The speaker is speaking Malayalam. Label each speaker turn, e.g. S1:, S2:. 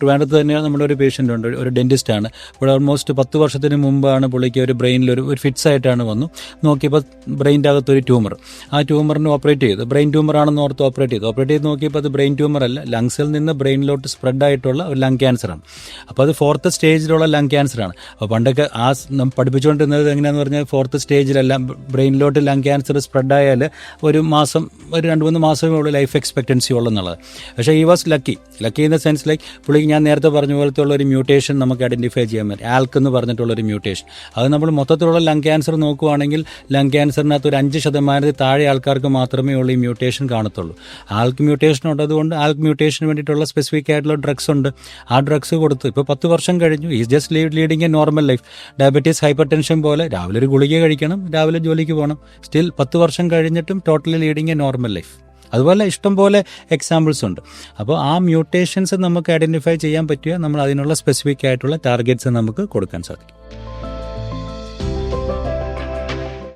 S1: ട്രിവാൻഡ്രത്ത് തന്നെയാണ് നമ്മുടെ ഒരു പേഷ്യൻ്റ് ഉണ്ട്, ഒരു ഡെൻറ്റിസ്റ്റാണ്. ഇവിടെ ഓൾമോസ്റ്റ് 10 വർഷത്തിന് മുമ്പാണ് പുള്ളിക്ക് ഒരു ബ്രെയിനിൽ ഒരു ഫിറ്റ്സ് ആയിട്ടാണ് വന്നു. നോക്കിയപ്പോൾ ബ്രെയിൻ്റെ അകത്തൊരു ട്യൂമർ. ആ ട്യൂമറിന് ഓപ്പറേറ്റ് ചെയ്തു. ബ്രെയിൻ ട്യൂമറാണെന്ന് ഓർത്ത് ഓപ്പറേറ്റ് ചെയ്ത് നോക്കിയപ്പോൾ അത് ബ്രെയിൻ ട്യൂമർ അല്ല, ലങ്സിൽ നിന്ന് ബ്രെയിനിലോട്ട് സ്പ്രെഡ് ആയിട്ടുള്ള ഒരു ലങ് ക്യാൻസറാണ്. അപ്പോൾ അത് 4th സ്റ്റേജിലുള്ള ലങ് ക്യാൻസറാണ്. അപ്പോൾ പണ്ടൊക്കെ പഠിപ്പിച്ചുകൊണ്ടിരുന്നത് എങ്ങനെയാണെന്ന് പറഞ്ഞാൽ 4th സ്റ്റേജിലെല്ലാം ബ്രെയിനിലോട്ട് ലങ് ക്യാൻസർ സ്പ്രെഡായാൽ ഒരു 2-3 മാസമേ ഉള്ളൂ ലൈഫ് എക്സ്പെക്റ്റൻസി ഉള്ളെന്നുള്ളത്. പക്ഷേ ഈ was lucky in the sense like പുള്ളിക്ക് ഞാൻ നേരത്തെ പറഞ്ഞ പോലത്തെ ഉള്ള ഒരു മ്യൂട്ടേഷൻ നമുക്ക് ഐഡൻറ്റിഫൈ ചെയ്യാൻ പറ്റും. ആൽക്ക് എന്ന് പറഞ്ഞിട്ടുള്ളൊരു മ്യൂട്ടേഷൻ. അത് നമ്മൾ മൊത്തത്തിലുള്ള ലങ് ക്യാൻസർ നോക്കുവാണെങ്കിൽ ലങ് ക്യാൻസറിനകത്ത് ഒരു 5% താഴെ ആൾക്കാർക്ക് മാത്രമേ ഉള്ളൂ ഈ മ്യൂട്ടേഷൻ കാണത്തുള്ളൂ. ആൽക്ക് മ്യൂട്ടേഷൻ ഉള്ളതുകൊണ്ട് ആൽക്ക് മ്യൂട്ടേഷന് വേണ്ടിയിട്ടുള്ള സ്പെസിഫിക് ആയിട്ടുള്ള ഡ്രഗ്സ് ഉണ്ട്. ആ ഡ്രഗ്സ് കൊടുത്ത് ഇപ്പോൾ 10 വർഷം കഴിഞ്ഞു. Is just leading A normal life. Diabetes, hyper tension പോലെ രാവിലെ ഒരു ഗുളിക കഴിക്കണം, രാവിലെ ജോലിക്ക് പോകണം. സ്റ്റിൽ 10 വർഷം കഴിഞ്ഞിട്ടും totally leading A normal life. അതുപോലെ ഇഷ്ടംപോലെ എക്സാമ്പിൾസ് ഉണ്ട്. അപ്പോൾ ആ മ്യൂട്ടേഷൻസ് നമുക്ക് ഐഡൻറ്റിഫൈ ചെയ്യാൻ പറ്റിയ നമ്മൾ അതിനുള്ള സ്പെസിഫിക് ആയിട്ടുള്ള ടാർഗറ്റ്സ് നമുക്ക് കൊടുക്കാൻ സാധിക്കും.